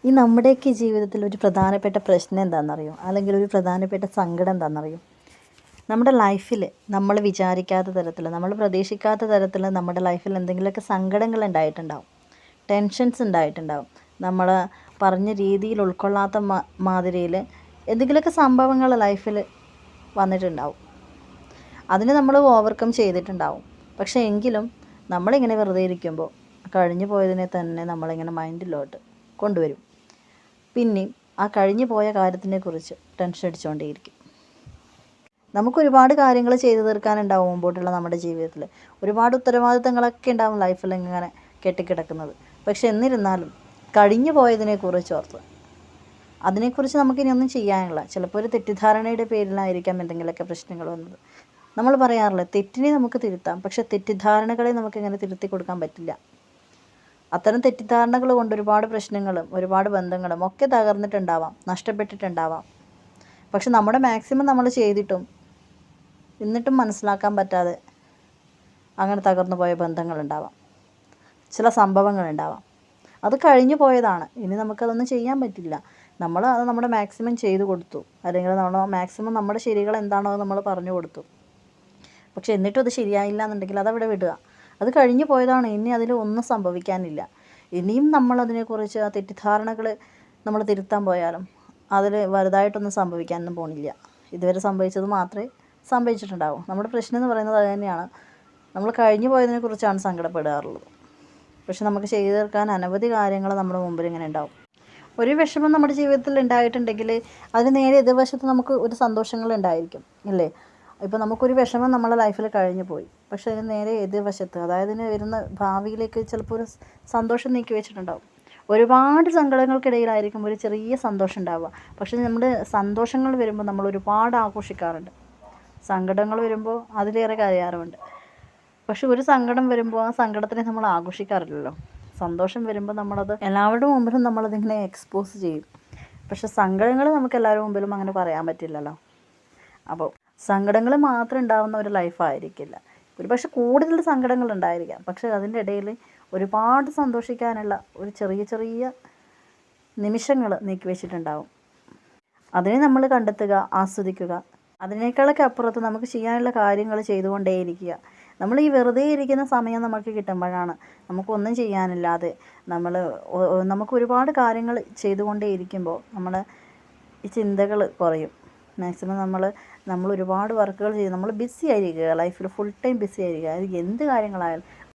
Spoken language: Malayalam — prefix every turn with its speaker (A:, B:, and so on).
A: ഈ നമ്മുടെയൊക്കെ ജീവിതത്തിൽ ഒരു പ്രധാനപ്പെട്ട പ്രശ്നം എന്താണെന്നറിയോ? അല്ലെങ്കിൽ ഒരു പ്രധാനപ്പെട്ട സങ്കടം എന്താണെന്നറിയോ? നമ്മുടെ ലൈഫിൽ നമ്മൾ വിചാരിക്കാത്ത തരത്തിൽ, നമ്മൾ പ്രതീക്ഷിക്കാത്ത തരത്തിൽ നമ്മുടെ ലൈഫിൽ എന്തെങ്കിലുമൊക്കെ സങ്കടങ്ങൾ ഉണ്ടായിട്ടുണ്ടാവും, ടെൻഷൻസ് ഉണ്ടായിട്ടുണ്ടാവും. നമ്മൾ പറഞ്ഞ രീതിയിൽ ഉൾക്കൊള്ളാത്ത മാതിരിയിൽ എന്തെങ്കിലുമൊക്കെ സംഭവങ്ങൾ ലൈഫിൽ വന്നിട്ടുണ്ടാവും. അതിന് നമ്മൾ ഓവർകം ചെയ്തിട്ടുണ്ടാവും. പക്ഷേ എങ്കിലും നമ്മളിങ്ങനെ വെറുതെ ഇരിക്കുമ്പോൾ കഴിഞ്ഞു പോയതിനെ തന്നെ നമ്മളിങ്ങനെ മൈൻഡിലോട്ട് കൊണ്ടുവരും. പിന്നെയും ആ കഴിഞ്ഞു പോയ കാര്യത്തിനെക്കുറിച്ച് ടെൻഷൻ അടിച്ചുകൊണ്ടേയിരിക്കും. നമുക്കൊരുപാട് കാര്യങ്ങൾ ചെയ്തു തീർക്കാനുണ്ടാവും മുമ്പോട്ടുള്ള നമ്മുടെ ജീവിതത്തിൽ. ഒരുപാട് ഉത്തരവാദിത്തങ്ങളൊക്കെ ഉണ്ടാവും ലൈഫിൽ ഇങ്ങനെ കെട്ടിക്കിടക്കുന്നത്. പക്ഷെ എന്നിരുന്നാലും കഴിഞ്ഞു പോയതിനെക്കുറിച്ച് ഓർത്ത് അതിനെക്കുറിച്ച് നമുക്കിനി ഒന്നും ചെയ്യാനില്ല. ചിലപ്പോൾ ഒരു തെറ്റിദ്ധാരണയുടെ പേരിലായിരിക്കാം എന്തെങ്കിലുമൊക്കെ പ്രശ്നങ്ങൾ വന്നത്. നമ്മൾ പറയാറില്ല, തെറ്റിനെ നമുക്ക് തിരുത്താം, പക്ഷെ തെറ്റിദ്ധാരണകളെ നമുക്കിങ്ങനെ തിരുത്തി കൊടുക്കാൻ പറ്റില്ല. അത്തരം തെറ്റിദ്ധാരണകൾ കൊണ്ട് ഒരുപാട് പ്രശ്നങ്ങളും ഒരുപാട് ബന്ധങ്ങളും ഒക്കെ തകർന്നിട്ടുണ്ടാവാം, നഷ്ടപ്പെട്ടിട്ടുണ്ടാവാം. പക്ഷെ നമ്മുടെ മാക്സിമം നമ്മൾ ചെയ്തിട്ടും എന്നിട്ടും മനസ്സിലാക്കാൻ പറ്റാതെ അങ്ങനെ തകർന്നു പോയ ബന്ധങ്ങളുണ്ടാവാം, ചില സംഭവങ്ങളുണ്ടാവാം. അത് കഴിഞ്ഞു പോയതാണ്, ഇനി നമുക്കതൊന്നും ചെയ്യാൻ പറ്റില്ല. നമ്മൾ അത് നമ്മുടെ മാക്സിമം ചെയ്തു കൊടുത്തു, അല്ലെങ്കിൽ നമ്മൾ മാക്സിമം നമ്മുടെ ശരികൾ എന്താണോ അത് നമ്മൾ പറഞ്ഞു കൊടുത്തു. പക്ഷെ എന്നിട്ടും അത് ശരിയായില്ല എന്നുണ്ടെങ്കിൽ അതവിടെ വിടുക. അത് കഴിഞ്ഞു പോയതാണ്, ഇനി അതിൽ ഒന്നും സംഭവിക്കാനില്ല. ഇനിയും നമ്മളതിനെക്കുറിച്ച് ആ തെറ്റിദ്ധാരണകൾ നമ്മൾ തിരുത്താൻ പോയാലും അതിൽ വലുതായിട്ടൊന്നും സംഭവിക്കാനൊന്നും പോണില്ല. ഇതുവരെ സംഭവിച്ചത് മാത്രമേ സംഭവിച്ചിട്ടുണ്ടാവും. നമ്മുടെ പ്രശ്നം എന്ന് പറയുന്നത് അത് തന്നെയാണ്. നമ്മൾ കഴിഞ്ഞു പോയതിനെക്കുറിച്ചാണ് സങ്കടപ്പെടാറുള്ളത്. പക്ഷെ നമുക്ക് ചെയ്തു തീർക്കാൻ അനവധി കാര്യങ്ങൾ നമ്മുടെ മുമ്പിൽ ഇങ്ങനെ ഉണ്ടാവും. ഒരു വിഷമം നമ്മുടെ ജീവിതത്തിൽ ഉണ്ടായിട്ടുണ്ടെങ്കിൽ അതിന് നേരെ എതിർവശത്ത് നമുക്ക് ഒരു സന്തോഷങ്ങൾ ഉണ്ടായിരിക്കും, ഇല്ലേ? ഇപ്പോൾ നമുക്കൊരു വിഷമം നമ്മളെ ലൈഫിൽ കഴിഞ്ഞു പോയി, പക്ഷേ അതിന് നേരെ എതിർവശത്ത്, അതായത് ഇതിന് വരുന്ന ഭാവിയിലേക്ക് ചിലപ്പോൾ ഒരു സന്തോഷം നീക്കി വെച്ചിട്ടുണ്ടാവും. ഒരുപാട് സങ്കടങ്ങൾക്കിടയിലായിരിക്കും ഒരു ചെറിയ സന്തോഷം ഉണ്ടാവുക. പക്ഷേ നമ്മുടെ സന്തോഷങ്ങൾ വരുമ്പോൾ നമ്മൾ ഒരുപാട് ആഘോഷിക്കാറുണ്ട്, സങ്കടങ്ങൾ വരുമ്പോൾ അതിലേറെ കരയാറുമുണ്ട്. പക്ഷെ ഒരു സങ്കടം വരുമ്പോൾ ആ സങ്കടത്തിനെ നമ്മൾ ആഘോഷിക്കാറില്ലല്ലോ. സന്തോഷം വരുമ്പോൾ നമ്മളത് എല്ലാവരുടെ മുമ്പിലും നമ്മളതിങ്ങനെ എക്സ്പോസ് ചെയ്യും. പക്ഷെ സങ്കടങ്ങൾ നമുക്ക് എല്ലാവരുടെ മുമ്പിലും അങ്ങനെ പറയാൻ പറ്റില്ലല്ലോ. അപ്പോൾ സങ്കടങ്ങൾ മാത്രം ഉണ്ടാകുന്ന ഒരു ലൈഫായിരിക്കില്ല. ഒരു പക്ഷെ കൂടുതൽ സങ്കടങ്ങൾ ഉണ്ടായിരിക്കാം, പക്ഷെ അതിൻ്റെ ഇടയിൽ ഒരുപാട് സന്തോഷിക്കാനുള്ള ഒരു ചെറിയ ചെറിയ നിമിഷങ്ങൾ നീക്കി വെച്ചിട്ടുണ്ടാവും. അതിനെ നമ്മൾ കണ്ടെത്തുക, ആസ്വദിക്കുക. അതിനേക്കാളൊക്കെ അപ്പുറത്ത് നമുക്ക് ചെയ്യാനുള്ള കാര്യങ്ങൾ ചെയ്തുകൊണ്ടേയിരിക്കുക. നമ്മൾ ഈ വെറുതെ ഇരിക്കുന്ന സമയം നമുക്ക് കിട്ടുമ്പോഴാണ് നമുക്കൊന്നും ചെയ്യാനില്ലാതെ നമുക്ക് ഒരുപാട് കാര്യങ്ങൾ ചെയ്തുകൊണ്ടേ ഇരിക്കുമ്പോൾ നമ്മൾ ഈ ചിന്തകൾ കുറയും. മാക്സിമം നമ്മൾ ഒരുപാട് വർക്കുകൾ ചെയ്യും, നമ്മൾ ബിസി ആയിരിക്കുക, ലൈഫിൽ ഫുൾ ടൈം ബിസി ആയിരിക്കുക. അത് എന്ത് കാര്യങ്ങളായാലും